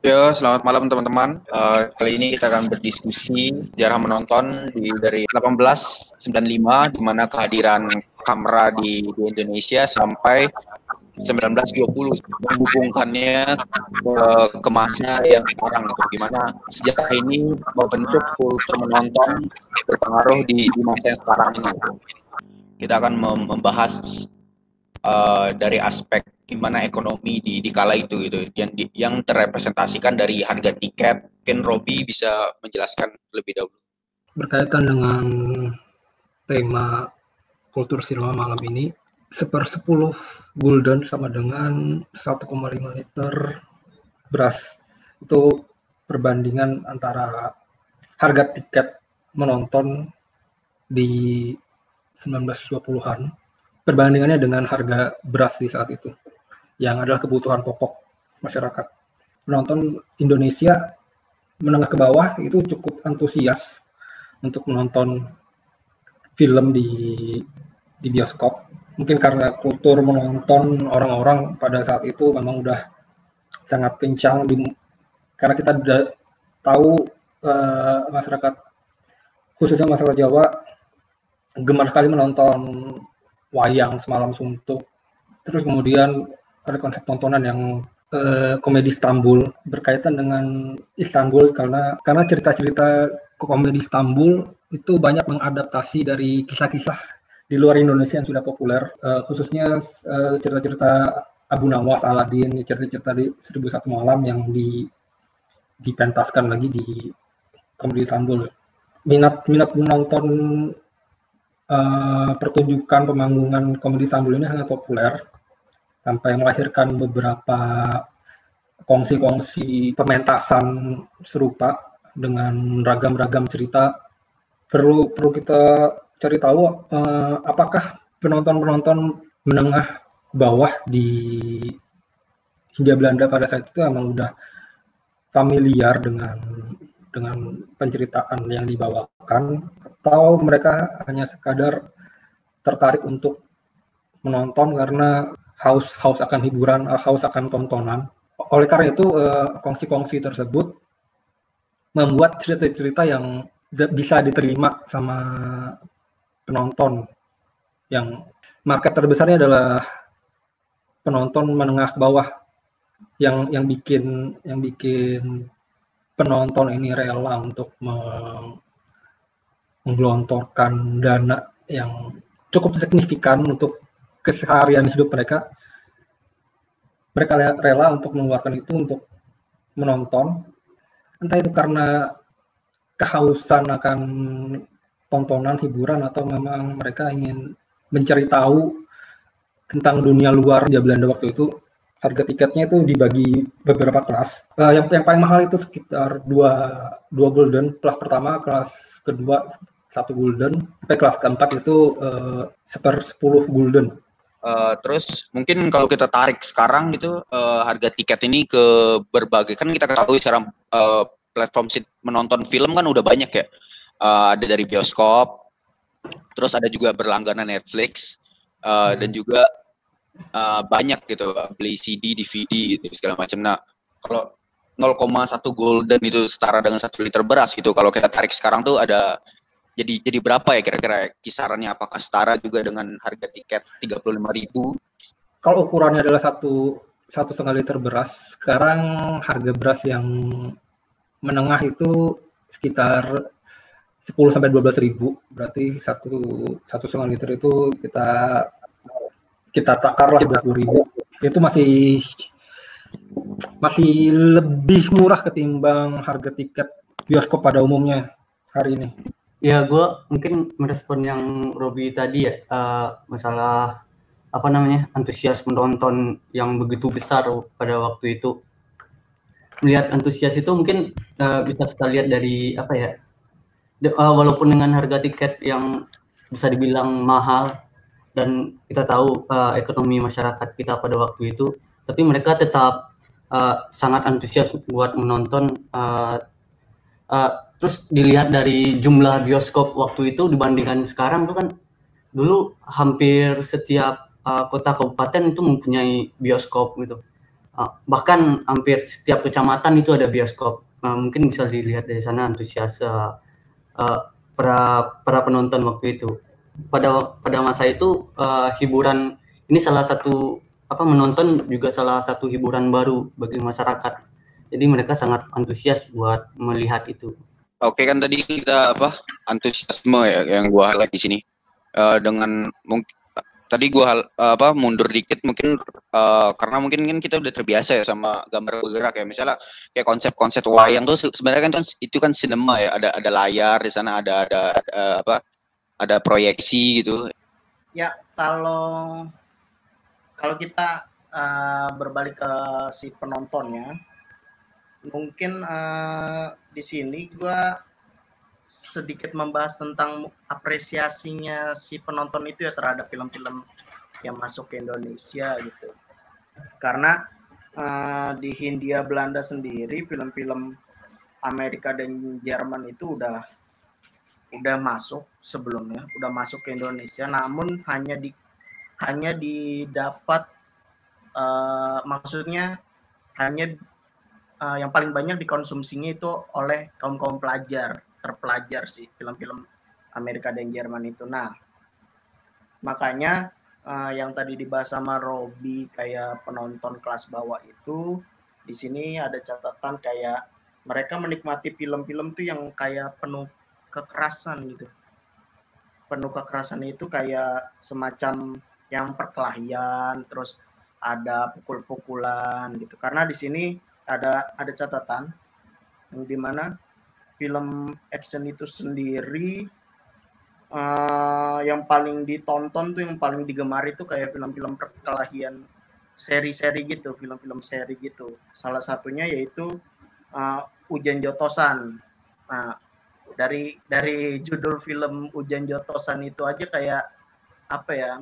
Yo, selamat malam teman-teman. Kali ini kita akan berdiskusi sejarah menonton dari 1895 di mana kehadiran kamera di Indonesia sampai 1920 menghubungkannya ke masa yang sekarang itu gimana sejarah ini membentuk kultur menonton berpengaruh di masa yang sekarang ini. Kita akan membahas dari aspek gimana ekonomi di kala itu gitu yang terrepresentasikan dari harga tiket. Mungkin Robi bisa menjelaskan lebih dahulu berkaitan dengan tema kultur sinema malam ini. 1/10 gulden sama dengan 1,5 liter beras. Itu perbandingan antara harga tiket menonton di 1920-an perbandingannya dengan harga beras di saat itu, yang adalah kebutuhan pokok masyarakat. Penonton Indonesia menengah ke bawah itu cukup antusias untuk menonton film di bioskop. Mungkin karena kultur menonton orang-orang pada saat itu memang udah sangat kencang, karena kita udah tahu masyarakat, khususnya masyarakat Jawa, gemar sekali menonton wayang Semalam Suntuk. Terus kemudian ada konsep tontonan yang komedi Istanbul, berkaitan dengan Istanbul karena cerita-cerita komedi Istanbul itu banyak mengadaptasi dari kisah-kisah di luar Indonesia yang sudah populer, khususnya cerita-cerita Abu Nawas, Aladin, cerita-cerita di 1001 Malam yang dipentaskan lagi di komedi Istanbul. Minat menonton pertunjukan pemanggungan komedi Istanbul ini sangat populer sampai melahirkan beberapa kongsi-kongsi pementasan serupa dengan ragam-ragam cerita. Perlu kita cari tahu apakah penonton menengah bawah di Hindia Belanda pada saat itu emang udah familiar dengan penceritaan yang dibawakan, atau mereka hanya sekadar tertarik untuk menonton karena haus akan hiburan, haus akan tontonan. Oleh karena itu kongsi-kongsi tersebut membuat cerita-cerita yang bisa diterima sama penonton. Yang market terbesarnya adalah penonton menengah ke bawah, yang bikin penonton ini rela untuk menggelontorkan dana yang cukup signifikan untuk keseharian hidup mereka. Mereka rela untuk mengeluarkan itu untuk menonton, entah itu karena kehausan akan tontonan hiburan atau memang mereka ingin mencari tahu tentang dunia luar di Belanda waktu itu. Harga tiketnya itu dibagi beberapa kelas. Yang paling mahal itu sekitar 2 gulden. Kelas pertama, kelas kedua 1 gulden, sampai kelas keempat itu 1/10 gulden. Terus mungkin kalau kita tarik sekarang gitu, harga tiket ini ke berbagai, kan kita ketahui sekarang platform menonton film kan udah banyak ya. Ada dari bioskop, terus ada juga berlangganan Netflix, dan juga banyak gitu, beli CD, DVD gitu segala macam. Nah, kalau 0,1 gulden itu setara dengan 1 liter beras gitu. Kalau kita tarik sekarang tuh ada jadi berapa ya kira-kira kisarannya? Apakah setara juga dengan harga tiket 35.000? Kalau ukurannya adalah 1,5 liter beras, sekarang harga beras yang menengah itu sekitar 10-12 ribu. Berarti 1,5 liter itu kita takarlah 20.000. Itu masih lebih murah ketimbang harga tiket bioskop pada umumnya hari ini. Ya, gue mungkin merespon yang Robi tadi ya, masalah antusias menonton yang begitu besar pada waktu itu. Melihat antusias itu mungkin bisa kita lihat dari walaupun dengan harga tiket yang bisa dibilang mahal, dan kita tahu ekonomi masyarakat kita pada waktu itu, tapi mereka tetap sangat antusias buat menonton. Terus dilihat dari jumlah bioskop waktu itu dibandingkan sekarang tuh kan, dulu hampir setiap kota kabupaten itu mempunyai bioskop gitu. bahkan hampir setiap kecamatan itu ada bioskop. Mungkin bisa dilihat dari sana antusias para penonton waktu itu. Pada masa itu hiburan ini salah satu menonton juga salah satu hiburan baru bagi masyarakat. Jadi mereka sangat antusias buat melihat itu. Oke, kan tadi kita antusiasme ya yang gua highlight di sini. Dengan mungkin tadi gua mundur dikit mungkin karena mungkin kan kita udah terbiasa ya sama gambar bergerak ya. Misalnya kayak konsep-konsep wayang tuh sebenarnya kan itu kan sinema ya, ada layar di sana, ada proyeksi gitu. Ya, kalau kita berbalik ke si penontonnya, mungkin di sini gua sedikit membahas tentang apresiasinya si penonton itu ya terhadap film-film yang masuk ke Indonesia gitu. Karena di Hindia Belanda sendiri film-film Amerika dan Jerman itu udah masuk sebelumnya, udah masuk ke Indonesia, namun hanya didapat maksudnya hanya yang paling banyak dikonsumsinya itu oleh kaum terpelajar sih film-film Amerika dan Jerman itu. Nah, makanya yang tadi dibahas sama Robi kayak penonton kelas bawah itu, di sini ada catatan kayak mereka menikmati film-film tuh yang kayak penuh kekerasan gitu. Penuh kekerasan itu kayak semacam yang perkelahian, terus ada pukul-pukulan gitu. Karena di sini ada catatan yang dimana film action itu sendiri yang paling ditonton tuh, yang paling digemari itu kayak film-film perkelahian seri-seri gitu, film-film seri gitu. Salah satunya yaitu Hujan Jotosan. Nah, dari judul film Hujan Jotosan itu aja kayak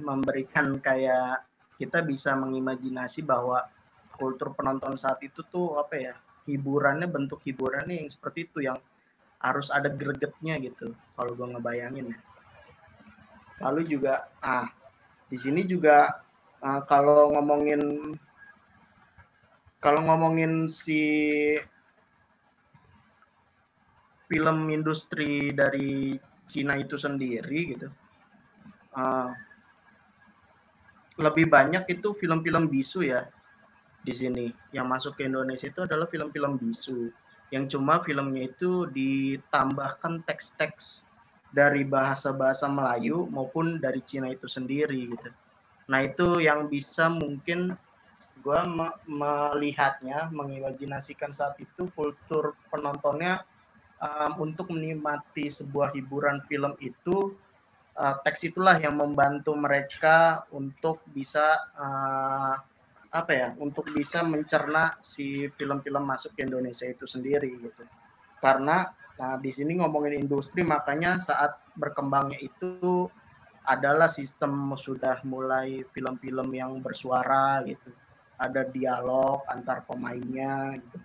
memberikan kayak kita bisa mengimajinasi bahwa kultur penonton saat itu tuh bentuk hiburannya yang seperti itu, yang harus ada gregetnya gitu kalau gue ngebayangin ya. Lalu juga di sini juga kalau ngomongin si film industri dari Cina itu sendiri gitu, lebih banyak itu film-film bisu ya di sini. Yang masuk ke Indonesia itu adalah film-film bisu, yang cuma filmnya itu ditambahkan teks-teks dari bahasa-bahasa Melayu maupun dari Cina itu sendiri gitu. Nah, itu yang bisa mungkin gue melihatnya, mengimajinasikan saat itu kultur penontonnya untuk menikmati sebuah hiburan film itu, teks itulah yang membantu mereka untuk bisa untuk bisa mencerna si film-film masuk ke Indonesia itu sendiri gitu. Karena di sini ngomongin industri, makanya saat berkembangnya itu adalah sistem sudah mulai film-film yang bersuara gitu. Ada dialog antar pemainnya gitu.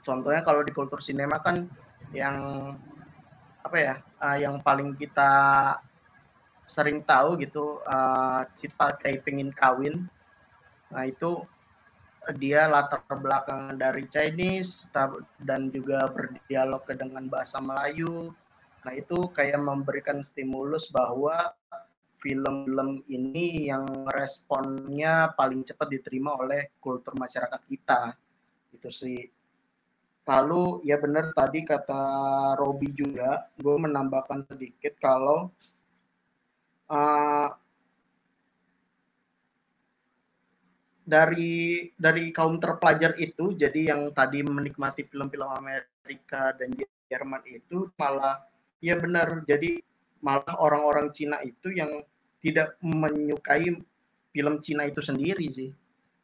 Contohnya kalau di kultur sinema kan yang yang paling kita sering tahu gitu, Cita Kayak Pengen Kawin. Nah, itu dia latar belakang dari Chinese dan juga berdialog dengan bahasa Melayu. Nah, itu kayak memberikan stimulus bahwa film-film ini yang responnya paling cepat diterima oleh kultur masyarakat kita. Itu sih. Lalu ya benar tadi kata Robi juga, gue menambahkan sedikit kalau dari kaum terpelajar itu, jadi yang tadi menikmati film-film Amerika dan Jerman itu malah ya benar, jadi malah orang-orang Cina itu yang tidak menyukai film Cina itu sendiri sih.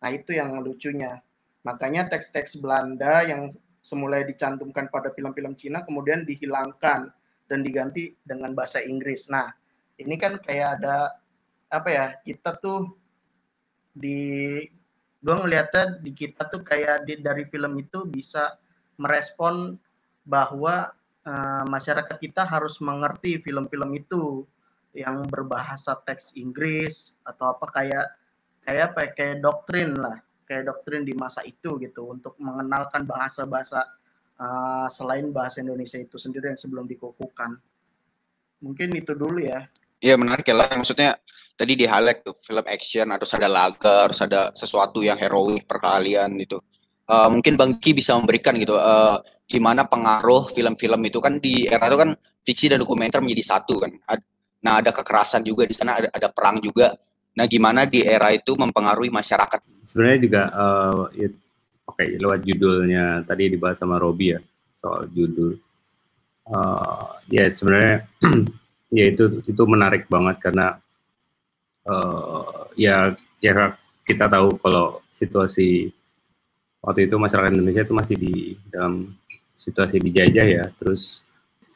Nah, itu yang lucunya. Makanya teks-teks Belanda yang semula dicantumkan pada film-film Cina kemudian dihilangkan dan diganti dengan bahasa Inggris. Nah, ini kan kayak ada kita tuh gue ngeliatnya di kita tuh kayak dari film itu bisa merespon bahwa masyarakat kita harus mengerti film-film itu yang berbahasa teks Inggris atau kayak doktrin lah. kayak doktrin di masa itu gitu untuk mengenalkan bahasa-bahasa selain bahasa Indonesia itu sendiri yang sebelum dikukuhkan. Mungkin itu dulu ya. Iya menarik ya lah, maksudnya tadi di highlight tuh film action, harus ada laga, harus ada sesuatu yang heroik perkalian itu. Mungkin Bang Ki bisa memberikan gitu gimana pengaruh film-film itu kan di era itu kan fiksi dan dokumenter menjadi satu kan. Nah ada kekerasan juga di sana, ada perang juga. Nah gimana di era itu mempengaruhi masyarakat? Sebenarnya juga oke, lewat judulnya tadi dibahas sama Robi ya soal judul. Ya sebenarnya ya itu menarik banget karena ya kita tahu kalau situasi waktu itu masyarakat Indonesia itu masih di dalam situasi dijajah ya, terus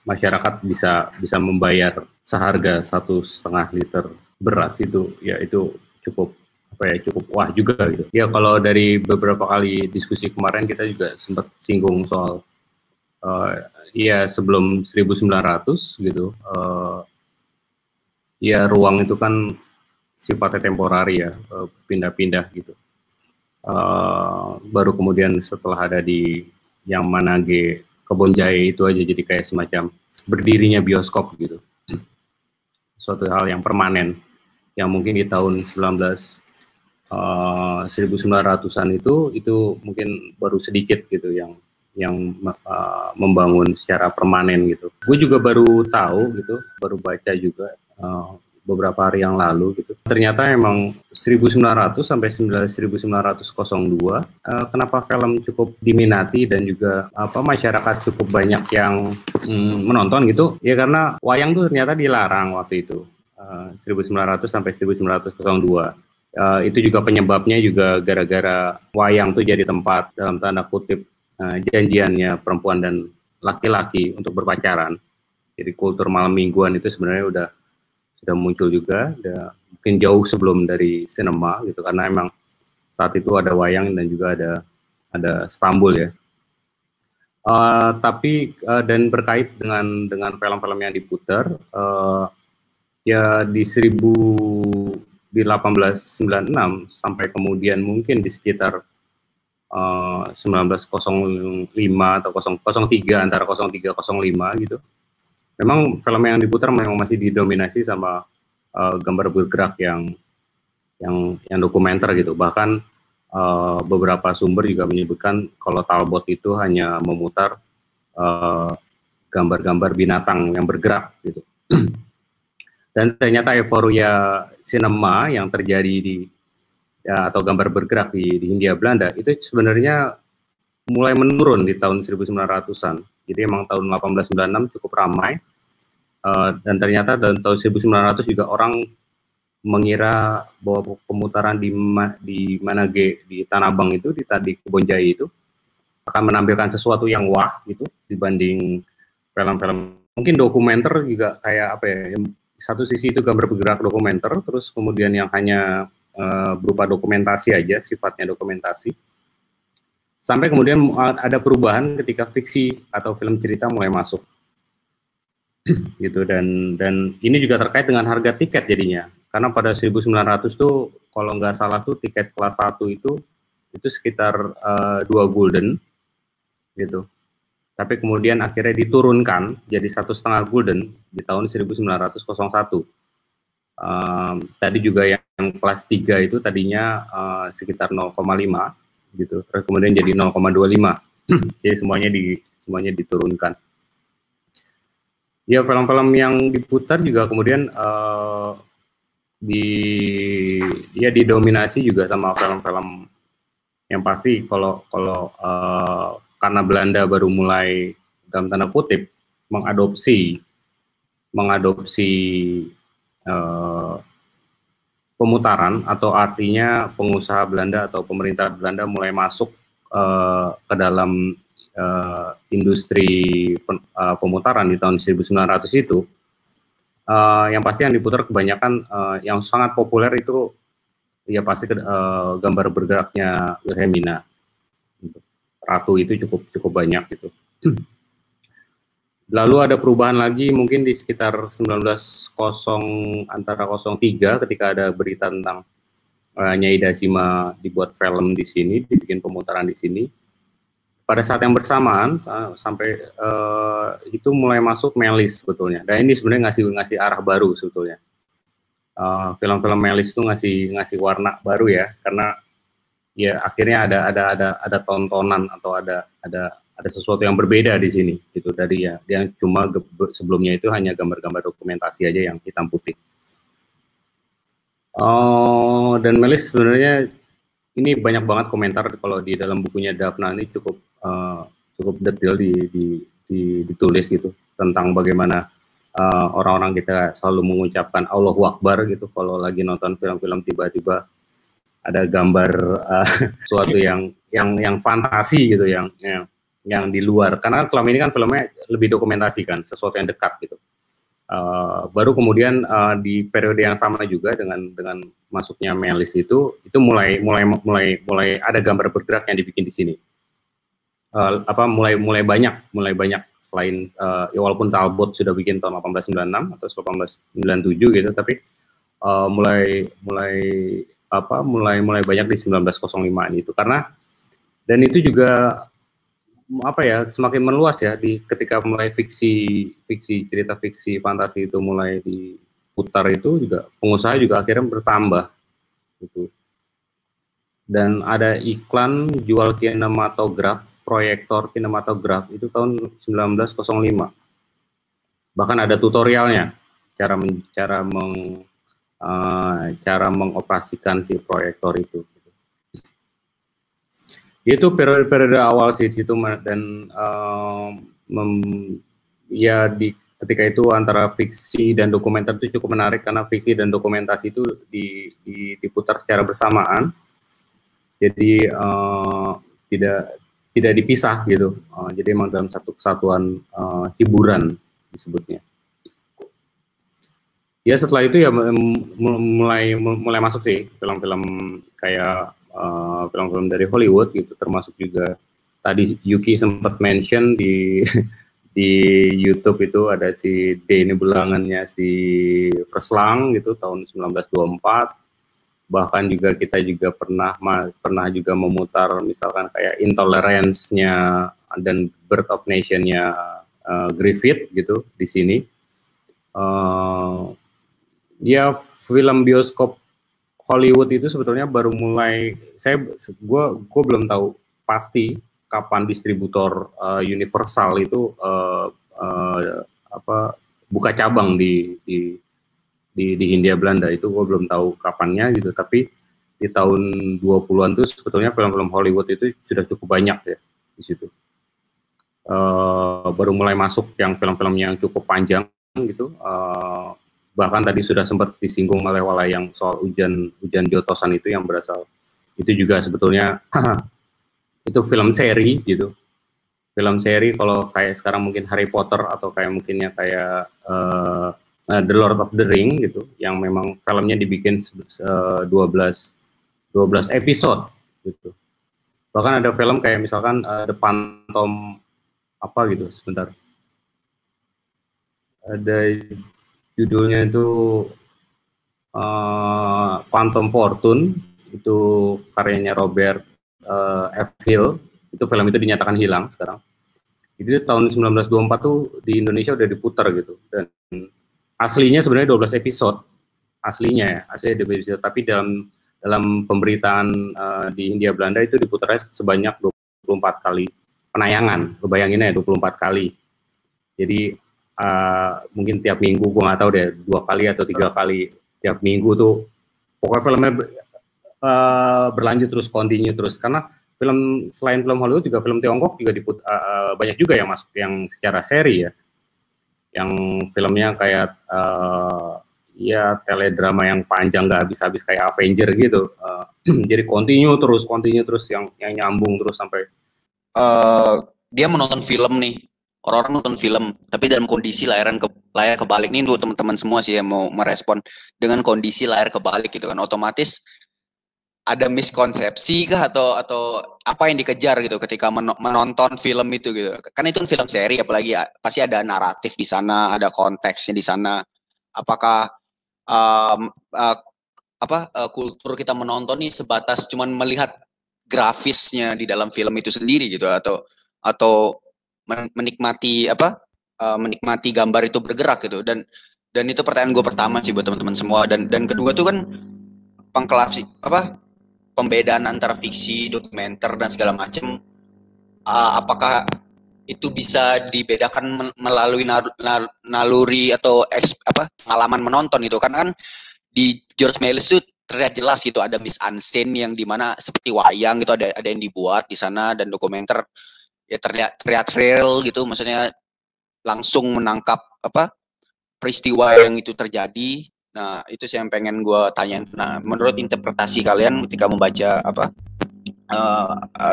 masyarakat bisa membayar seharga 1,5 liter beras itu ya itu cukup wah juga gitu. Ya kalau dari beberapa kali diskusi kemarin kita juga sempat singgung soal ya sebelum 1900 gitu ya ruang itu kan sifatnya temporari ya, pindah-pindah gitu. Baru kemudian setelah ada di yang Manage Kebonjaya itu aja jadi kayak semacam berdirinya bioskop gitu. Suatu hal yang permanen yang mungkin di tahun 1900-an itu mungkin baru sedikit gitu yang membangun secara permanen gitu. Gue juga baru tahu gitu, baru baca juga beberapa hari yang lalu gitu. Ternyata emang 1900 sampai 1902 kenapa film cukup diminati dan juga masyarakat cukup banyak yang menonton gitu. Ya karena wayang tuh ternyata dilarang waktu itu. 1900 sampai 1902. Itu juga penyebabnya juga gara-gara wayang tuh jadi tempat dalam tanda kutip janjiannya perempuan dan laki-laki untuk berpacaran. Jadi kultur malam mingguan itu sebenarnya sudah muncul juga, mungkin jauh sebelum dari sinema gitu, karena emang saat itu ada wayang dan juga ada Stambul ya. Tapi dan berkait dengan film-film yang diputar, ya di 1896 sampai kemudian mungkin di sekitar 1905 atau 003 antara 03 05 gitu. Memang film yang diputar memang masih didominasi sama gambar bergerak yang dokumenter gitu. Bahkan beberapa sumber juga menyebutkan kalau Talbot itu hanya memutar gambar-gambar binatang yang bergerak gitu. Dan ternyata euforia sinema yang terjadi atau gambar bergerak di Hindia Belanda itu sebenarnya mulai menurun di tahun 1900-an. Jadi emang tahun 1896 cukup ramai, dan ternyata dalam tahun 1900 juga orang mengira bahwa pemutaran di Manage di Tanah Abang itu di Kebonjaya itu akan menampilkan sesuatu yang wah gitu dibanding film-film mungkin dokumenter juga kayak satu sisi itu gambar bergerak dokumenter, terus kemudian yang hanya berupa dokumentasi aja, sifatnya dokumentasi. Sampai kemudian ada perubahan ketika fiksi atau film cerita mulai masuk, gitu dan ini juga terkait dengan harga tiket jadinya, karena pada 1900 tuh kalau nggak salah tuh tiket kelas 1 itu sekitar 2 gulden, gitu. Tapi kemudian akhirnya diturunkan jadi 1,5 gulden di tahun 1901. Tadi juga yang kelas 3 itu tadinya sekitar 0,5. gitu, terus kemudian jadi 0,25. Jadi semuanya diturunkan. Ya film-film yang diputar juga kemudian didominasi juga sama film-film yang pasti kalau karena Belanda baru mulai dalam tanda kutip mengadopsi pemutaran, atau artinya pengusaha Belanda atau pemerintah Belanda mulai masuk ke dalam industri pemutaran di tahun 1900 itu, yang pasti yang diputar kebanyakan yang sangat populer itu ya pasti gambar bergeraknya Wilhelmina. Ratu itu cukup banyak gitu. Lalu ada perubahan lagi mungkin di sekitar antara 03 ketika ada berita tentang Nyai Dasima dibuat film di sini, dibikin pemutaran di sini. Pada saat yang bersamaan sampai itu mulai masuk Melis sebetulnya. Dan ini sebenarnya ngasih arah baru sebetulnya. Film-film Melis itu ngasih warna baru ya, karena ya akhirnya ada tontonan atau ada sesuatu yang berbeda di sini gitu dari ya yang cuma sebelumnya itu hanya gambar-gambar dokumentasi aja yang hitam putih. Dan Melis sebenarnya ini banyak banget komentar kalau di dalam bukunya Daphna ini cukup detail ditulis gitu tentang bagaimana orang-orang kita selalu mengucapkan Allahu Akbar gitu kalau lagi nonton film-film tiba-tiba ada gambar suatu yang fantasi gitu yang di luar, karena selama ini kan filmnya lebih dokumentasi kan, sesuatu yang dekat gitu. Baru kemudian di periode yang sama juga dengan masuknya Melis itu mulai ada gambar bergerak yang dibikin di sini. Mulai banyak selain ya walaupun Talbot sudah bikin tahun 1896 atau 1897 gitu, tapi mulai banyak di 1905 itu, karena dan itu juga semakin meluas ya ketika mulai cerita fiksi fantasi itu mulai diputar, itu juga pengusaha juga akhirnya bertambah gitu. Dan ada iklan jual kinematograf, proyektor kinematograf itu tahun 1905. Bahkan ada tutorialnya cara mengoperasikan si proyektor itu. Itu periode awal sih situ, dan ketika itu antara fiksi dan dokumenter itu cukup menarik karena fiksi dan dokumentasi itu diputar secara bersamaan, jadi tidak dipisah gitu. Jadi memang dalam satu kesatuan hiburan disebutnya. Ya setelah itu ya mulai masuk sih film-film kayak film-film dari Hollywood gitu, termasuk juga tadi Yuki sempat mention di YouTube itu ada si Denny Belangannya si Verslang gitu tahun 1924. Bahkan juga kita juga pernah juga memutar misalkan kayak Intolerance-nya dan Birth of Nation-nya Griffith gitu di sini. Ya film bioskop Hollywood itu sebetulnya baru mulai, gue belum tahu pasti kapan distributor Universal itu buka cabang di Hindia Belanda, itu gue belum tahu kapannya gitu, tapi di tahun 20-an tuh sebetulnya film-film Hollywood itu sudah cukup banyak ya di situ. Baru mulai masuk yang film-film yang cukup panjang gitu. Bahkan tadi sudah sempat disinggung oleh Walayang soal hujan jotosan itu yang berasal, itu juga sebetulnya itu film seri gitu. Film seri kalau kayak sekarang mungkin Harry Potter atau kayak mungkinnya kayak The Lord of the Ring gitu, yang memang filmnya dibikin 12 episode gitu. Bahkan ada film kayak misalkan The Phantom apa gitu, sebentar. Ada judulnya itu Phantom Fortune, itu karyanya Robert F. Hill. Itu film itu dinyatakan hilang sekarang. Jadi tahun 1924 tuh di Indonesia udah diputar gitu, dan aslinya sebenarnya 12 episode aslinya 12 episode, tapi dalam pemberitaan di Hindia Belanda itu diputar sebanyak 24 kali penayangan. Lo bayangin ya 24 kali. Jadi mungkin tiap minggu, gue nggak tahu deh 2 kali atau 3 kali tiap minggu tuh, pokoknya filmnya berlanjut terus, continue terus, karena film selain film Hollywood juga film Tiongkok juga banyak juga yang masuk yang secara seri ya, yang filmnya kayak ya teledrama yang panjang nggak habis-habis kayak Avenger gitu. Jadi continue terus yang nyambung terus sampai dia menonton film nih. Orang nonton film, tapi dalam kondisi layar kebalik. Nih untuk teman-teman semua sih yang mau merespon dengan kondisi layar kebalik gitu kan, otomatis ada miskonsepsi kah atau apa yang dikejar gitu ketika menonton film itu gitu. Kan itu film seri, apalagi pasti ada naratif di sana, ada konteksnya di sana. Apakah kultur kita menonton nih sebatas cuman melihat grafisnya di dalam film itu sendiri gitu, atau menikmati menikmati gambar itu bergerak gitu. Dan itu pertanyaan gue pertama sih buat teman-teman semua. Dan kedua tuh kan pembedaan antara fiksi, dokumenter dan segala macam, apakah itu bisa dibedakan melalui naluri atau pengalaman menonton itu. Karena kan di George Méliès itu terlihat jelas gitu, ada mise-en-scène yang dimana seperti wayang gitu, ada yang dibuat di sana, dan dokumenter ya terlihat real gitu, maksudnya langsung menangkap peristiwa yang itu terjadi. Nah, itu sih yang pengen gue tanyain. Nah, menurut interpretasi kalian ketika membaca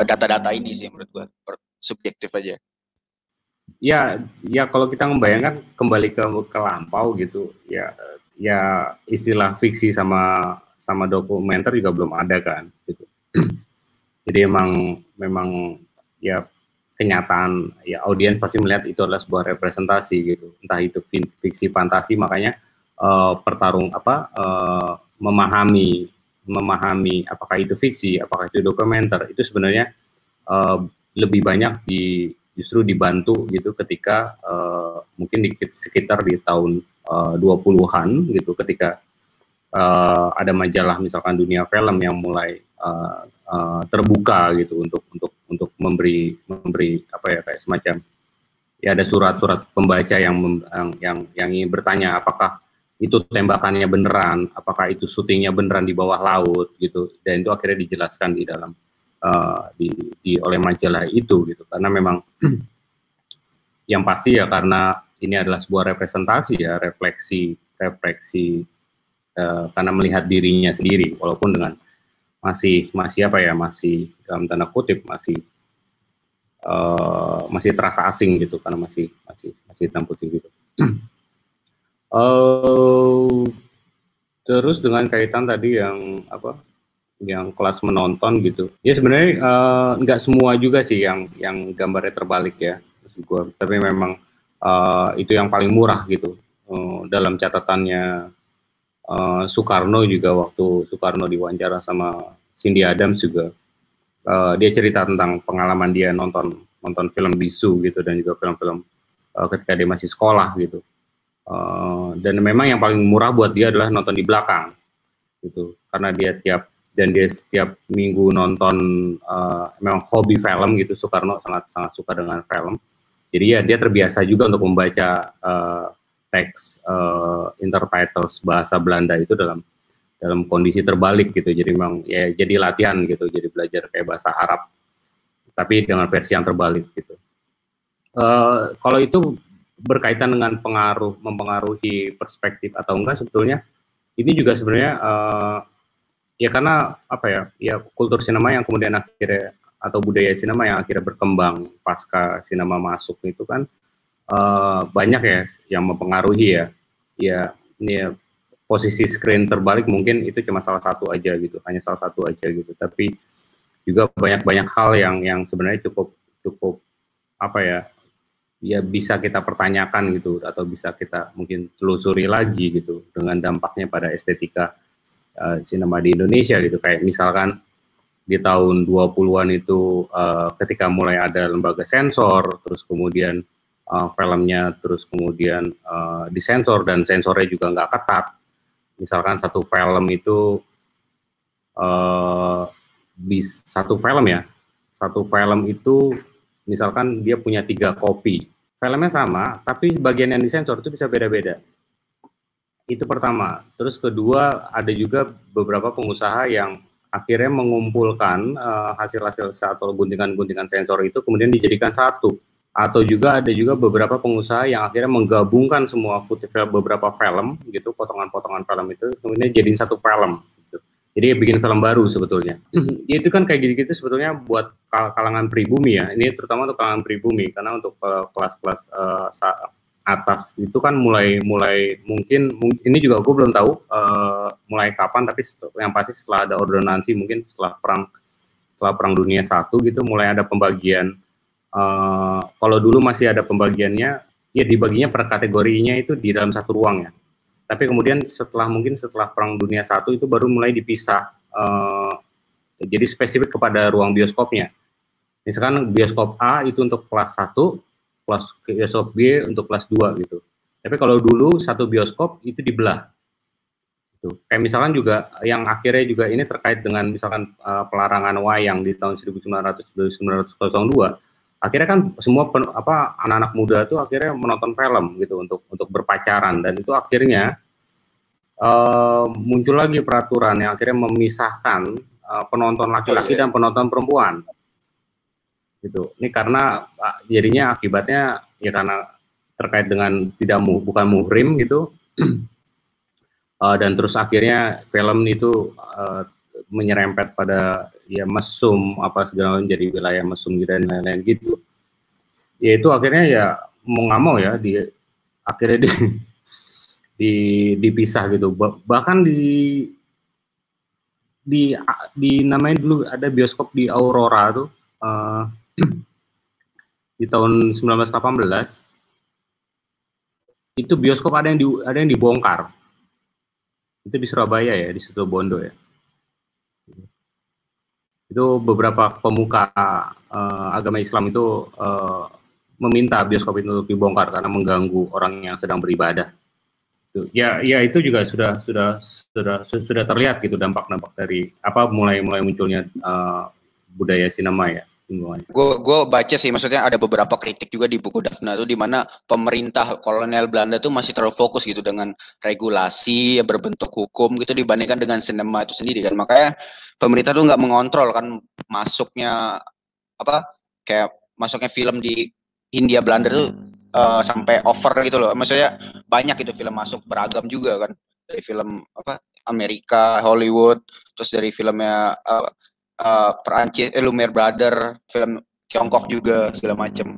data-data ini sih, menurut gue subjektif aja. Ya kalau kita membayangkan kembali ke lampau gitu, ya istilah fiksi sama dokumenter juga belum ada kan gitu. Jadi memang ya kenyataan, ya audiens pasti melihat itu adalah sebuah representasi gitu, entah itu fiksi fantasi. Makanya memahami apakah itu fiksi, apakah itu dokumenter, itu sebenarnya lebih banyak justru dibantu gitu ketika mungkin sekitar di tahun 20-an gitu, ketika ada majalah misalkan Dunia Film yang mulai terbuka gitu untuk memberi kayak semacam, ya ada surat-surat pembaca yang ingin bertanya apakah itu tembakannya beneran, apakah itu syutingnya beneran di bawah laut gitu. Dan itu akhirnya dijelaskan di dalam oleh majalah itu gitu. Karena memang yang pasti ya, karena ini adalah sebuah representasi ya, refleksi karena melihat dirinya sendiri, walaupun dengan masih dalam tanda kutip masih terasa asing gitu, karena masih hitam putih gitu. Terus dengan kaitan tadi yang kelas menonton gitu, ya sebenarnya nggak semua juga sih yang gambarnya terbalik ya, tapi memang itu yang paling murah gitu. Dalam catatannya Soekarno juga, waktu Soekarno diwawancara sama Cindy Adams juga, dia cerita tentang pengalaman dia nonton film bisu gitu, dan juga film-film ketika dia masih sekolah gitu. Dan memang yang paling murah buat dia adalah nonton di belakang gitu, karena dia setiap minggu nonton, memang hobi film gitu. Soekarno sangat suka dengan film, jadi ya dia terbiasa juga untuk membaca teks intertitles bahasa Belanda itu dalam kondisi terbalik gitu. Jadi memang ya jadi latihan gitu, jadi belajar kayak bahasa Arab tapi dengan versi yang terbalik gitu. Kalau itu berkaitan dengan mempengaruhi perspektif atau enggak, sebetulnya ini juga sebenarnya ya karena ya kultur sinema yang kemudian akhirnya, atau budaya sinema yang akhirnya berkembang pasca sinema masuk itu kan banyak ya yang mempengaruhi ya posisi screen terbalik mungkin itu cuma salah satu aja gitu, hanya salah satu aja gitu, tapi juga banyak hal yang sebenarnya cukup ya bisa kita pertanyakan gitu, atau bisa kita mungkin telusuri lagi gitu dengan dampaknya pada estetika sinema di Indonesia gitu. Kayak misalkan di tahun 20-an itu ketika mulai ada lembaga sensor, terus kemudian filmnya terus kemudian disensor, dan sensornya juga nggak ketat. Misalkan satu film itu satu film itu misalkan dia punya 3 kopi, filmnya sama tapi bagian yang disensor itu bisa beda-beda. Itu pertama. Terus kedua, ada juga beberapa pengusaha yang akhirnya mengumpulkan hasil-hasil atau guntingan-guntingan sensor itu kemudian dijadikan satu. Atau juga ada juga beberapa pengusaha yang akhirnya menggabungkan semua footage beberapa film gitu, potongan-potongan film itu kemudian jadiin satu film gitu. Jadi bikin film baru sebetulnya. Ya itu kan kayak gitu-gitu sebetulnya buat kalangan pribumi ya. Ini terutama untuk kalangan pribumi, karena untuk kelas-kelas atas itu kan mulai mungkin ini juga gue belum tahu mulai kapan, tapi yang pasti setelah ada ordonansi, mungkin setelah perang dunia 1 gitu, mulai ada pembagian. Kalau dulu masih ada pembagiannya, ya dibaginya per kategorinya itu di dalam satu ruang ya. Tapi kemudian mungkin setelah Perang Dunia I itu baru mulai dipisah, jadi spesifik kepada ruang bioskopnya. Misalkan bioskop A itu untuk kelas 1, bioskop B untuk kelas 2 gitu. Tapi kalau dulu satu bioskop itu dibelah. Gitu. Kayak misalkan juga yang akhirnya juga ini terkait dengan misalkan pelarangan wayang di tahun 1902, akhirnya kan semua anak-anak muda tuh akhirnya menonton film gitu untuk berpacaran, dan itu akhirnya muncul lagi peraturan yang akhirnya memisahkan penonton laki-laki dan penonton perempuan gitu. Ini karena jadinya akibatnya ya karena terkait dengan bukan muhrim gitu. Dan terus akhirnya film itu menyerempet pada ya mesum apa segala macam, jadi wilayah mesum dan lain-lain gitu. Ya itu akhirnya ya mau nggak mau ya akhirnya dipisah gitu. Bahkan di namanya dulu ada bioskop di Aurora tuh di tahun 1918 itu bioskop ada yang dibongkar. Itu di Surabaya ya, di Situbondo ya. Itu beberapa pemuka agama Islam itu meminta bioskop itu untuk dibongkar karena mengganggu orang yang sedang beribadah. Ya itu juga sudah terlihat gitu dampak-dampak dari mulai munculnya budaya sinema ya. Gue baca sih, maksudnya ada beberapa kritik juga di buku Daphne itu, di mana pemerintah kolonial Belanda tuh masih terlalu fokus gitu dengan regulasi berbentuk hukum gitu dibandingkan dengan sinema itu sendiri kan. Makanya pemerintah tuh nggak mengontrol kan masuknya kayak masuknya film di Hindia Belanda tuh sampai over gitu loh. Maksudnya banyak itu film masuk beragam juga kan, dari film Amerika, Hollywood, terus dari filmnya Perancis, Lumiere Brother, film Tiongkok juga segala macam.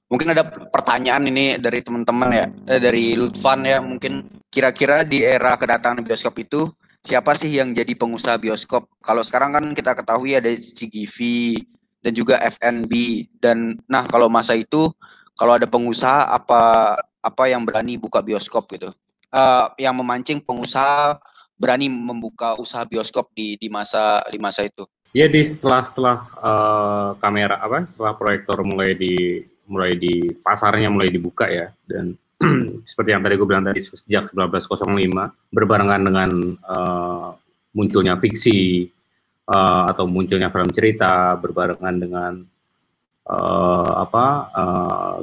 Mungkin ada pertanyaan ini dari teman-teman ya, dari Lutfan ya, mungkin kira-kira di era kedatangan bioskop itu siapa sih yang jadi pengusaha bioskop? Kalau sekarang kan kita ketahui ada CGV dan juga FNB, dan nah kalau masa itu kalau ada pengusaha apa yang berani buka bioskop gitu, yang memancing pengusaha berani membuka usaha bioskop di masa itu. Ya setelah kamera setelah proyektor mulai di pasarnya mulai dibuka ya, dan seperti yang tadi gue bilang tadi sejak 1905 berbarengan dengan munculnya fiksi atau munculnya film cerita, berbarengan dengan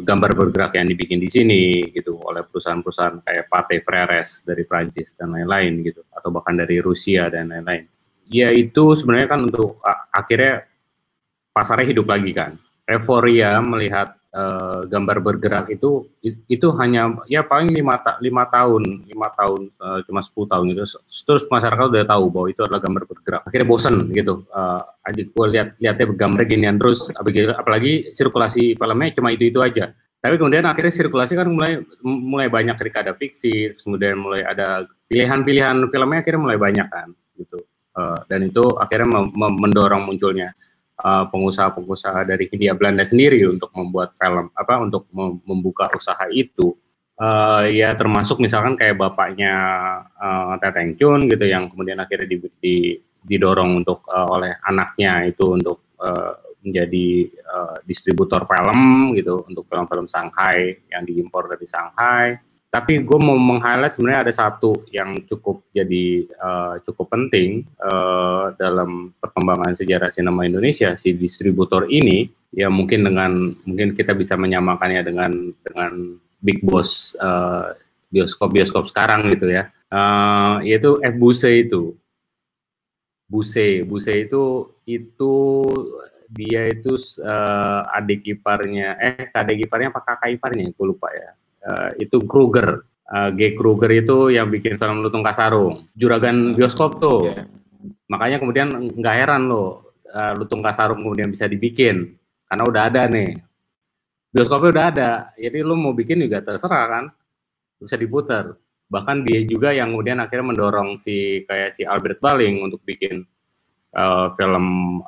gambar bergerak yang dibikin di sini gitu oleh perusahaan-perusahaan kayak Pathé Frères dari Prancis dan lain-lain gitu, atau bahkan dari Rusia dan lain-lain. Ya itu sebenarnya kan untuk akhirnya pasarnya hidup lagi kan. Euforia melihat gambar bergerak itu hanya ya paling 5 tahun cuma 10 tahun gitu. Terus masyarakat udah tahu bahwa itu adalah gambar bergerak. Akhirnya bosen gitu. Gue lihatnya gambar ginian terus, apalagi sirkulasi filmnya cuma itu aja. Tapi kemudian akhirnya sirkulasi kan mulai banyak ketika ada fiksi, kemudian mulai ada pilihan-pilihan filmnya akhirnya mulai banyak kan gitu. Dan itu akhirnya mendorong munculnya pengusaha-pengusaha dari Hindia Belanda sendiri untuk membuat film untuk membuka usaha itu. Ya termasuk misalkan kayak bapaknya Teteng Chun gitu, yang kemudian akhirnya didorong untuk oleh anaknya itu untuk menjadi distributor film gitu untuk film-film Shanghai yang diimpor dari Shanghai. Tapi gue mau meng-highlight sebenarnya ada satu yang cukup penting dalam perkembangan sejarah sinema Indonesia. Si distributor ini ya mungkin kita bisa menyamakannya dengan Big Boss bioskop sekarang gitu ya. Yaitu Buse itu. Buse itu dia itu adik iparnya apa kakak iparnya, aku lupa ya. Itu Kruger, G. Kruger itu yang bikin film Lutung Kasarung, juragan bioskop tuh. Yeah. Makanya kemudian nggak heran loh Lutung Kasarung kemudian bisa dibikin karena udah ada nih, bioskopnya udah ada, jadi lo mau bikin juga terserah kan, bisa diputar. Bahkan dia juga yang kemudian akhirnya mendorong si Albert Baling untuk bikin film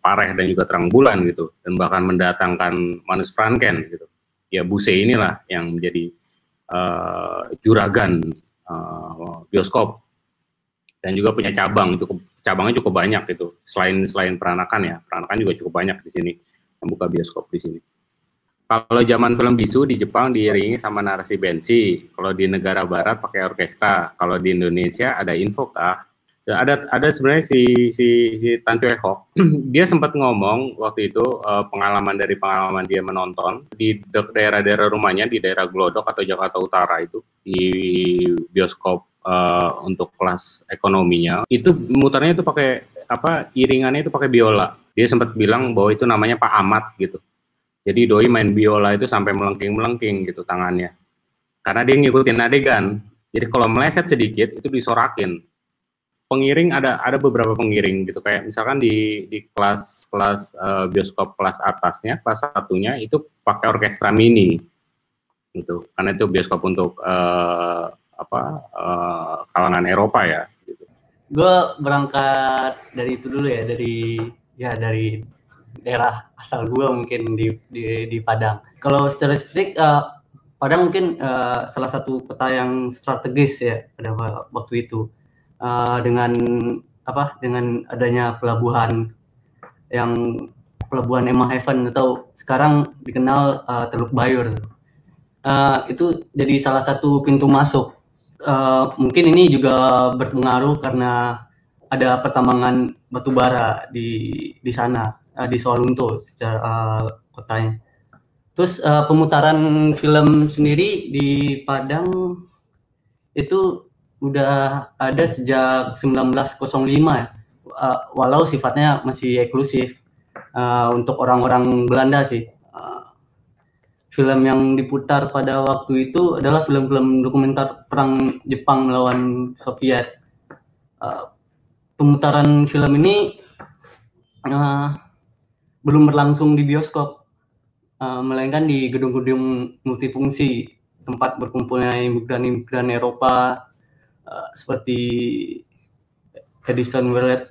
Pareh dan juga Terang Bulan gitu, dan bahkan mendatangkan Manus Franken gitu. Ya Buse inilah yang menjadi juragan bioskop, dan juga punya cabangnya cukup banyak gitu. Selain Peranakan juga cukup banyak di sini yang buka bioskop di sini. Kalau zaman film bisu di Jepang diiringi sama narasi bensi, kalau di negara barat pakai orkestra, kalau di Indonesia ada infokah. Ada sebenarnya si Tan Choi Hock, dia sempat ngomong waktu itu pengalaman dia menonton di daerah-daerah rumahnya, di daerah Glodok atau Jakarta Utara itu, di bioskop untuk kelas ekonominya, itu mutarnya itu pakai iringannya itu pakai biola. Dia sempat bilang bahwa itu namanya Pak Amat gitu. Jadi doi main biola itu sampai melengking-melengking gitu tangannya. Karena dia ngikutin adegan. Jadi kalau meleset sedikit itu disorakin. Pengiring ada beberapa pengiring gitu, kayak misalkan di kelas bioskop kelas atasnya, kelas satunya itu pakai orkestra mini gitu. Karena itu bioskop untuk kalangan Eropa ya gitu. Gue berangkat dari itu dulu ya, dari daerah asal gue mungkin di Padang. Kalau secara spesifik Padang mungkin salah satu kota yang strategis ya pada waktu itu, dengan adanya pelabuhan Emma Haven atau sekarang dikenal Teluk Bayur. Itu jadi salah satu pintu masuk. Mungkin ini juga berpengaruh karena ada pertambangan batu bara di sana, di Sawalunto secara kotanya. Terus pemutaran film sendiri di Padang itu udah ada sejak 1905 ya, walau sifatnya masih eksklusif untuk orang-orang Belanda sih. Film yang diputar pada waktu itu adalah film-film dokumenter perang Jepang melawan Soviet. Pemutaran film ini belum berlangsung di bioskop, melainkan di gedung-gedung multifungsi, tempat berkumpulnya imigran Eropa seperti Edison Wellet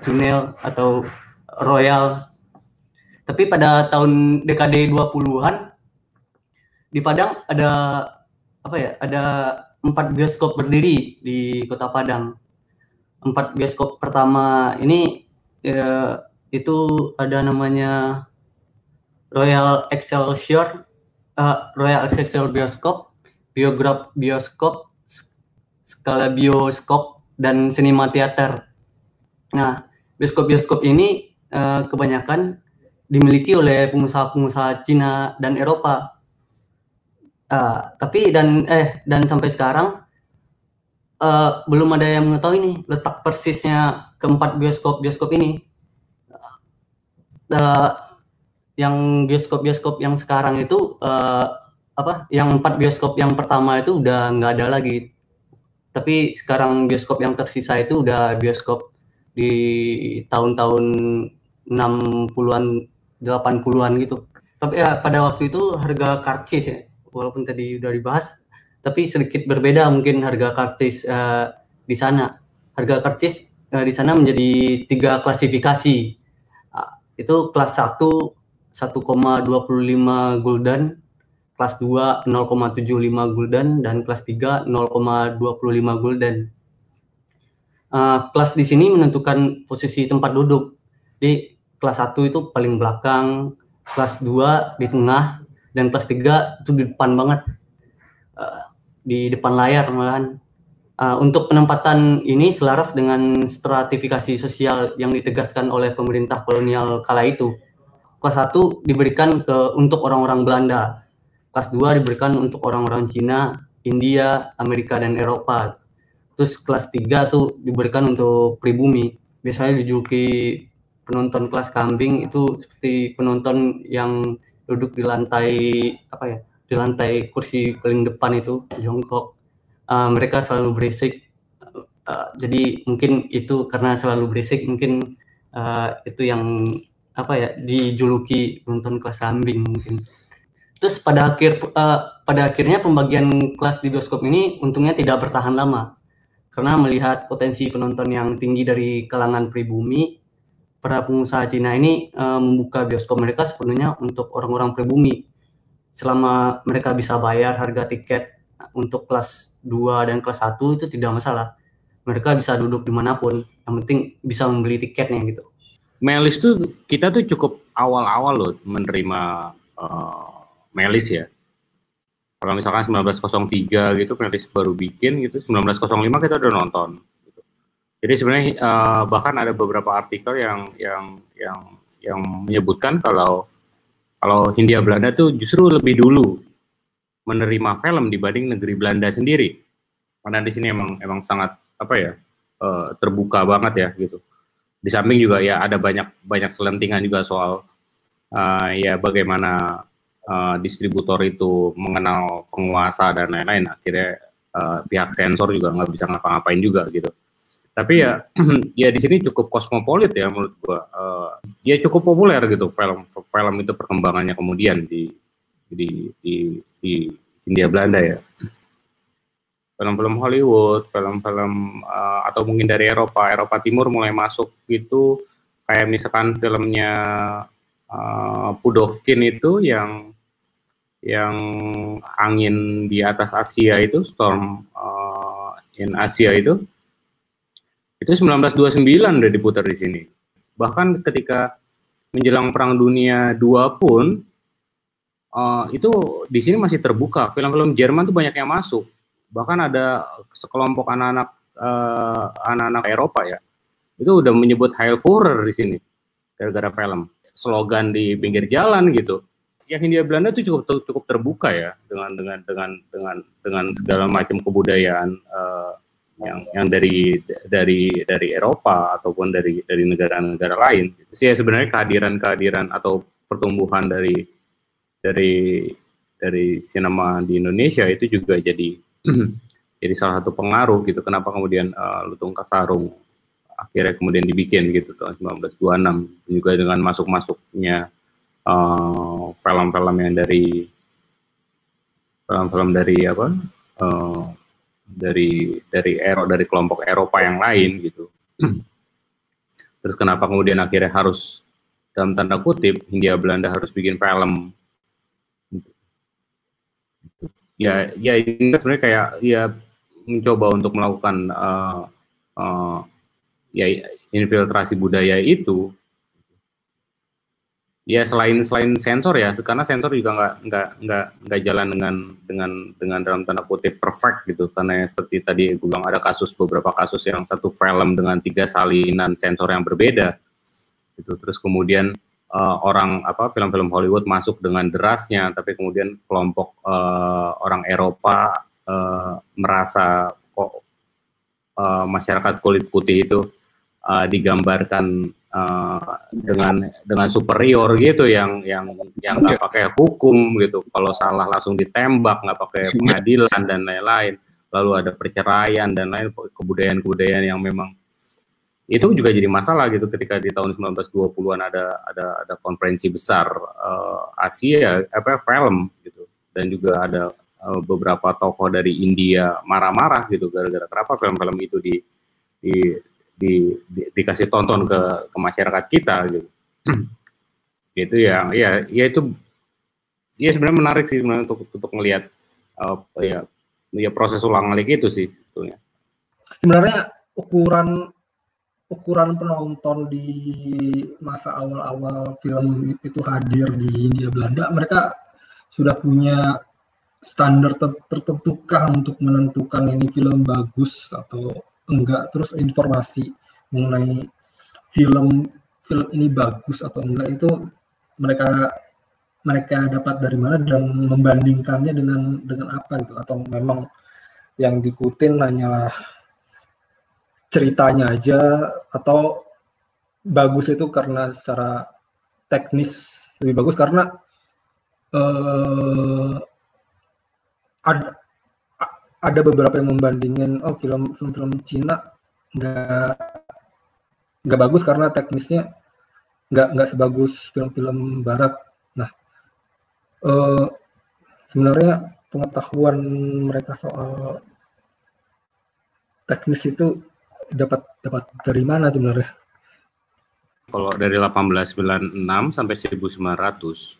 Tunnel atau Royal. Tapi pada tahun dekade 20-an di Padang ada 4 bioskop berdiri di Kota Padang. 4 bioskop pertama ini itu ada namanya Royal Excelsior Bioskop, Biograph Bioskop, Skala Bioskop, dan Cinema Theater. Nah, bioskop-bioskop ini kebanyakan dimiliki oleh pengusaha-pengusaha Cina dan Eropa. Tapi sampai sekarang belum ada yang mengetahui nih letak persisnya keempat bioskop ini. Yang bioskop yang sekarang itu yang 4 bioskop yang pertama itu udah nggak ada lagi. Tapi sekarang bioskop yang tersisa itu udah bioskop di tahun-tahun 60-an, 80-an gitu. Tapi pada waktu itu harga karcis ya, walaupun tadi udah dibahas, tapi sedikit berbeda mungkin harga karcis di sana. Harga karcis di sana menjadi 3 klasifikasi. Itu kelas 1 1,25 gulden, kelas 2 0,75 gulden, dan kelas 3 0,25 gulden. Kelas di sini menentukan posisi tempat duduk. Di kelas 1 itu paling belakang, kelas 2 di tengah, dan kelas 3 itu di depan banget, di depan layar malahan. Untuk penempatan ini selaras dengan stratifikasi sosial yang ditegaskan oleh pemerintah kolonial kala itu. Kelas 1 diberikan untuk orang-orang Belanda, kelas 2 diberikan untuk orang-orang Cina, India, Amerika, dan Eropa. Terus kelas 3 tuh diberikan untuk pribumi. Biasanya dijuluki penonton kelas kambing, itu seperti penonton yang duduk di lantai di lantai kursi paling depan itu jongkok. Mereka selalu berisik. Jadi mungkin itu karena selalu berisik, mungkin itu yang dijuluki penonton kelas kambing mungkin. Terus pada akhirnya pembagian kelas di bioskop ini untungnya tidak bertahan lama, karena melihat potensi penonton yang tinggi dari kalangan pribumi, para pengusaha Cina ini membuka bioskop mereka sepenuhnya untuk orang-orang pribumi. Selama mereka bisa bayar harga tiket untuk kelas 2 dan kelas 1 itu tidak masalah. Mereka bisa duduk dimanapun, yang penting bisa membeli tiketnya gitu. Melis tuh kita tuh cukup awal-awal loh menerima Melis ya. Kalau misalkan 1903 gitu Melis baru bikin gitu, 1905 kita udah nonton. Gitu. Jadi sebenarnya bahkan ada beberapa artikel yang menyebutkan kalau Hindia Belanda tuh justru lebih dulu menerima film dibanding negeri Belanda sendiri. Karena di sini emang sangat terbuka banget ya gitu. Di samping juga ya ada banyak selentingan juga soal ya bagaimana distributor itu mengenal penguasa dan lain-lain. Akhirnya pihak sensor juga nggak bisa ngapa-ngapain juga gitu. Tapi ya ya di sini cukup kosmopolit ya menurut gua. Ya cukup populer gitu film itu perkembangannya kemudian di Hindia Belanda ya. Film-film Hollywood, film-film atau mungkin dari Eropa Timur mulai masuk gitu, kayak misalkan filmnya Pudovkin itu yang angin di atas Asia itu, Storm in Asia itu 1929 udah diputar di sini. Bahkan ketika menjelang Perang Dunia II pun itu di sini masih terbuka. Film-film Jerman tuh banyak yang masuk. Bahkan ada sekelompok anak-anak Eropa ya, itu udah menyebut Heil Führer di sini gara-gara film. Slogan di pinggir jalan gitu. Yang Hindia Belanda itu cukup terbuka ya dengan segala macam kebudayaan yang dari Eropa ataupun dari negara-negara lain. Jadi ya sebenarnya kehadiran atau pertumbuhan dari sinema di Indonesia itu juga jadi salah satu pengaruh gitu. Kenapa kemudian Lutung Kasarung akhirnya kemudian dibikin gitu tahun 1926, juga dengan masuknya film-film yang dari kelompok Eropa yang lain gitu. Terus kenapa kemudian akhirnya harus dalam tanda kutip Hindia Belanda harus bikin film? Ya ini sebenarnya kayak ya mencoba untuk melakukan ya infiltrasi budaya itu. Ya selain sensor ya, karena sensor juga nggak jalan dengan dalam tanda kutip perfect gitu, karena seperti tadi gue bilang ada beberapa kasus yang satu film dengan 3 salinan sensor yang berbeda gitu. Terus kemudian film-film Hollywood masuk dengan derasnya, tapi kemudian kelompok orang Eropa merasa kok masyarakat kulit putih itu digambarkan dengan superior gitu, yang nggak pakai hukum gitu, kalau salah langsung ditembak, nggak pakai pengadilan dan lain-lain, lalu ada perceraian dan lain kebudayaan yang memang itu juga jadi masalah gitu ketika di tahun 1920-an ada konferensi besar Asia film gitu, dan juga ada beberapa tokoh dari India marah-marah gitu gara-gara kenapa film-film itu dikasih tonton ke masyarakat kita gitu. Itu ya itu ya sebenarnya menarik sih sebenarnya untuk melihat ya proses ulang-alik itu sih sebetulnya. Sebenarnya ukuran penonton di masa awal-awal film itu hadir di Hindia Belanda, mereka sudah punya standar tertentu kah untuk menentukan ini film bagus atau enggak, terus informasi mengenai film ini bagus atau enggak itu mereka dapat dari mana dan membandingkannya dengan apa gitu, atau memang yang diikutin hanyalah ceritanya aja, atau bagus itu karena secara teknis lebih bagus karena ada beberapa yang membandingin film Cina nggak bagus karena teknisnya nggak sebagus film-film Barat. Nah, sebenarnya pengetahuan mereka soal teknis itu dapat dari mana sebenarnya? Kalau dari 1896 sampai 1900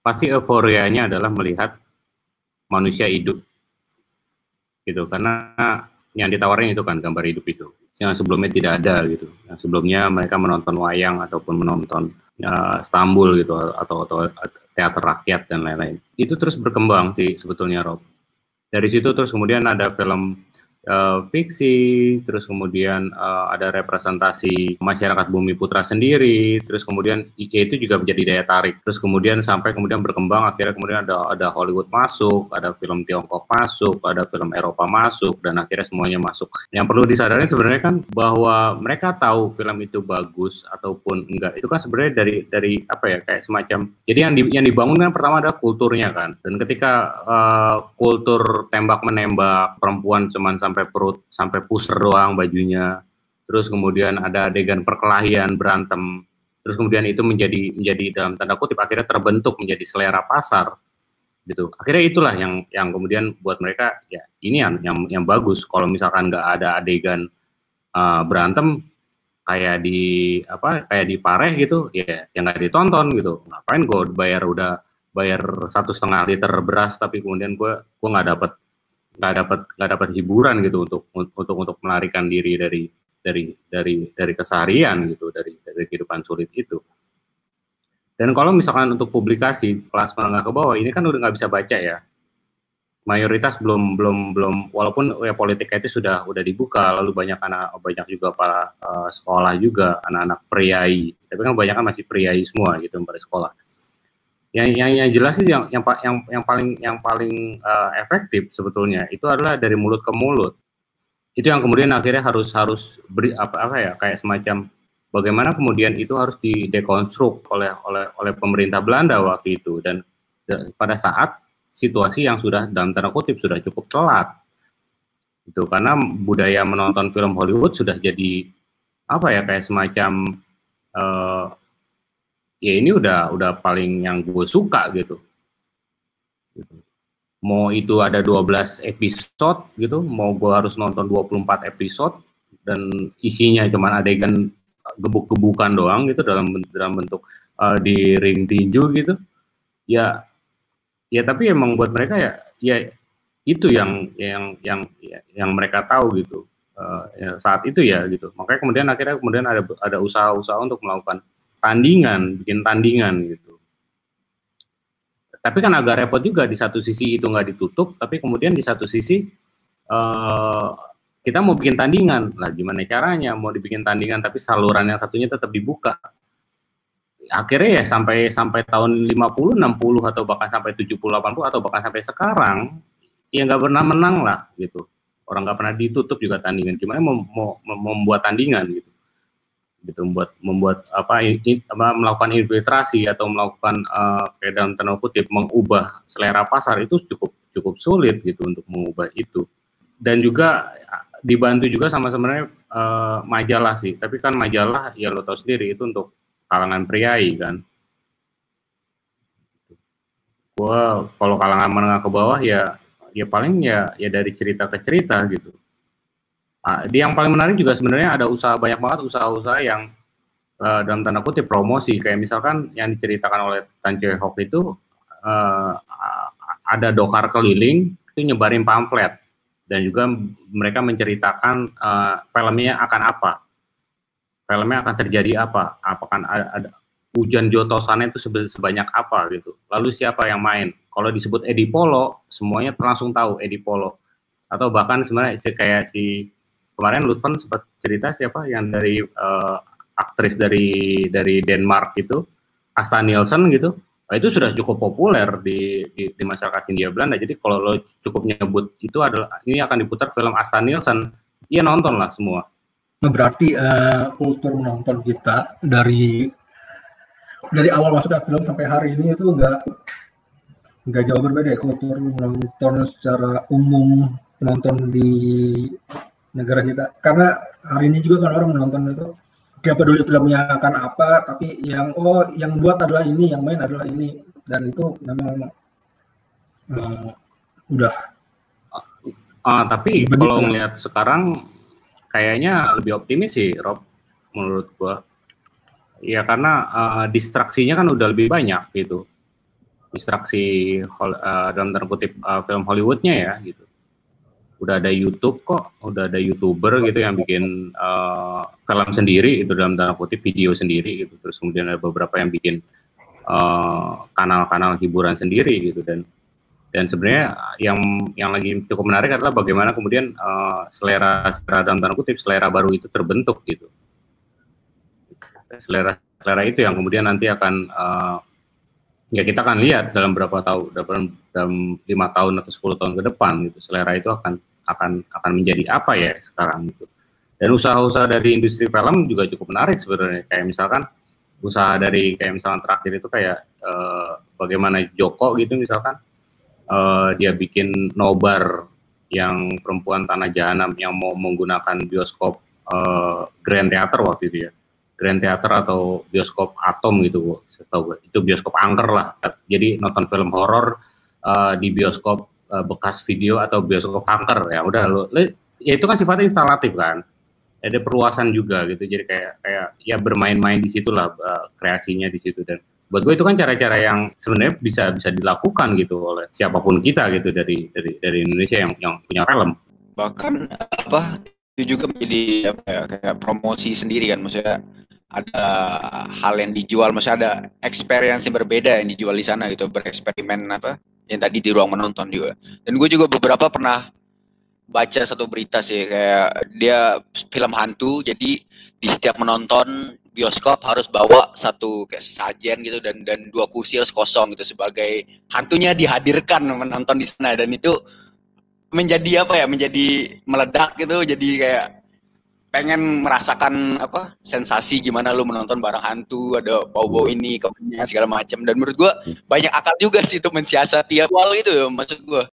pasti euforianya adalah melihat manusia hidup gitu, karena yang ditawarin itu kan gambar hidup itu, yang sebelumnya tidak ada gitu, yang sebelumnya mereka menonton wayang ataupun menonton Stambul gitu, atau teater rakyat dan lain-lain. Itu terus berkembang sih sebetulnya, Rob. Dari situ terus kemudian ada film fiksi, terus kemudian ada representasi masyarakat Bumi Putra sendiri, terus kemudian itu juga menjadi daya tarik, terus kemudian sampai kemudian berkembang, akhirnya kemudian ada Hollywood masuk, ada film Tiongkok masuk, ada film Eropa masuk, dan akhirnya semuanya masuk. Yang perlu disadari sebenarnya kan bahwa mereka tahu film itu bagus ataupun enggak, itu kan sebenarnya dari apa ya, kayak semacam, jadi yang dibangun kan pertama adalah kulturnya kan, dan ketika kultur tembak menembak, perempuan cuman sampai perut, sampai pusar doang bajunya, terus kemudian ada adegan perkelahian, berantem, terus kemudian itu menjadi dalam tanda kutip akhirnya terbentuk menjadi selera pasar gitu. Akhirnya itulah yang kemudian buat mereka, ya ini yang bagus. Kalau misalkan nggak ada adegan berantem kayak di Pareh gitu, ya nggak ditonton gitu. Ngapain gue bayar 1,5 liter beras tapi kemudian gue nggak dapat hiburan gitu untuk melarikan diri dari keseharian gitu, dari kehidupan sulit itu. Dan kalau misalkan untuk publikasi kelas menengah ke bawah ini kan udah nggak bisa baca ya, mayoritas belum walaupun ya politika itu sudah dibuka, lalu banyak juga para sekolah juga, anak-anak priai, tapi kan banyak kan masih priai semua gitu pada sekolah. Yang jelas sih yang paling efektif sebetulnya itu adalah dari mulut ke mulut. Itu yang kemudian akhirnya harus beri kayak semacam bagaimana kemudian itu harus didekonstruk oleh pemerintah Belanda waktu itu, dan pada saat situasi yang sudah dalam tanda kutip sudah cukup telat. Itu karena budaya menonton film Hollywood sudah jadi kayak semacam ya ini udah paling yang gue suka gitu. Mau itu ada 12 episode gitu, mau gue harus nonton 24 episode dan isinya cuman adegan gebuk-gebukan doang gitu dalam bentuk di ring tinju gitu. Ya tapi emang buat mereka ya itu yang mereka tahu gitu saat itu ya gitu. Makanya kemudian ada usaha-usaha untuk melakukan bikin tandingan gitu. Tapi kan agak repot juga, di satu sisi itu nggak ditutup, tapi kemudian di satu sisi kita mau bikin tandingan, lah gimana caranya mau dibikin tandingan tapi saluran yang satunya tetap dibuka. Akhirnya ya sampai tahun 50, 60 atau bahkan sampai 70, 80 atau bahkan sampai sekarang ya nggak pernah menang lah gitu. Orang nggak pernah ditutup juga tandingan. Gimana mau membuat tandingan gitu. Membuat melakukan infiltrasi atau melakukan kayak dalam tanda kutip mengubah selera pasar itu cukup sulit gitu untuk mengubah itu. Dan juga dibantu juga sama sebenarnya majalah sih, tapi kan majalah ya lo tahu sendiri itu untuk kalangan priai kan. Gua kalau kalangan menengah ke bawah ya paling ya dari cerita ke cerita gitu. Yang paling menarik juga sebenarnya ada banyak banget usaha-usaha yang dalam tanda kutip promosi, kayak misalkan yang diceritakan oleh Tan Choi Hock itu ada dokar keliling itu nyebarin pamflet, dan juga mereka menceritakan filmnya akan apa, filmnya akan terjadi apa, apakah ada hujan jotosannya itu sebanyak apa gitu, lalu siapa yang main. Kalau disebut Edi Polo semuanya langsung tahu Edi Polo, atau bahkan sebenarnya kayak kemarin Lutfen sempat cerita siapa yang dari aktris dari Denmark itu, Asta Nielsen gitu, itu sudah cukup populer di masyarakat Hindia Belanda. Jadi kalau lo cukup nyebut itu adalah ini akan diputar film Asta Nielsen, iya nonton lah semua. Berarti kultur menonton kita dari awal masuk film sampai hari ini itu nggak jauh berbeda ya, kultur menonton secara umum penonton di negara kita. Karena hari ini juga kan orang menonton itu gak peduli filmnya akan apa, tapi yang buat adalah ini, yang main adalah ini, dan itu memang udah. Tapi kalau ngelihat sekarang kayaknya lebih optimis sih, Rob, menurut gua. Ya karena distraksinya kan udah lebih banyak gitu, distraksi dalam tanda kutip film Hollywoodnya ya gitu. udah ada YouTube kok, udah ada YouTuber gitu yang bikin film sendiri itu dalam tanda kutip, video sendiri gitu. Terus kemudian ada beberapa yang bikin kanal-kanal hiburan sendiri gitu. Dan sebenarnya yang lagi cukup menarik adalah bagaimana kemudian selera dalam tanda kutip selera baru itu terbentuk gitu. Selera itu yang kemudian nanti akan ya kita akan lihat dalam berapa tahun, dalam 5 tahun atau 10 tahun ke depan gitu, selera itu akan menjadi apa ya sekarang gitu. Dan usaha-usaha dari industri film juga cukup menarik sebenarnya, kayak misalkan usaha dari kayak misalkan terakhir itu kayak bagaimana Joko gitu misalkan dia bikin nobar yang perempuan tanah jahanam yang mau menggunakan bioskop Grand Theater waktu itu ya, Grand Theater atau bioskop Atom gitu, setahu gue itu bioskop angker lah. Jadi nonton film horor di bioskop bekas video atau bioskop angker, ya udah lo ya itu kan sifatnya instalatif kan, ada perluasan juga gitu. Jadi kayak ya bermain-main di situlah kreasinya di situ. Dan buat gue itu kan cara-cara yang sebenarnya bisa dilakukan gitu oleh siapapun kita gitu dari Indonesia yang punya film. Bahkan apa itu juga menjadi apa ya, kayak promosi sendiri kan, maksudnya ada hal yang dijual, maksudnya ada experience yang berbeda yang dijual di sana gitu, bereksperimen apa yang tadi di ruang menonton juga. Dan gue juga beberapa pernah baca satu berita sih, kayak dia film hantu, jadi di setiap menonton bioskop harus bawa satu kayak sajian gitu dan 2 kursi harus kosong gitu sebagai hantunya dihadirkan menonton di sana. Dan itu menjadi apa ya, menjadi meledak gitu, jadi kayak pengen merasakan apa sensasi gimana lu menonton barang hantu, ada bau-bau ini, kemudian segala macam. Dan menurut gua banyak akal juga sih itu mensiasati awal itu ya, maksud gua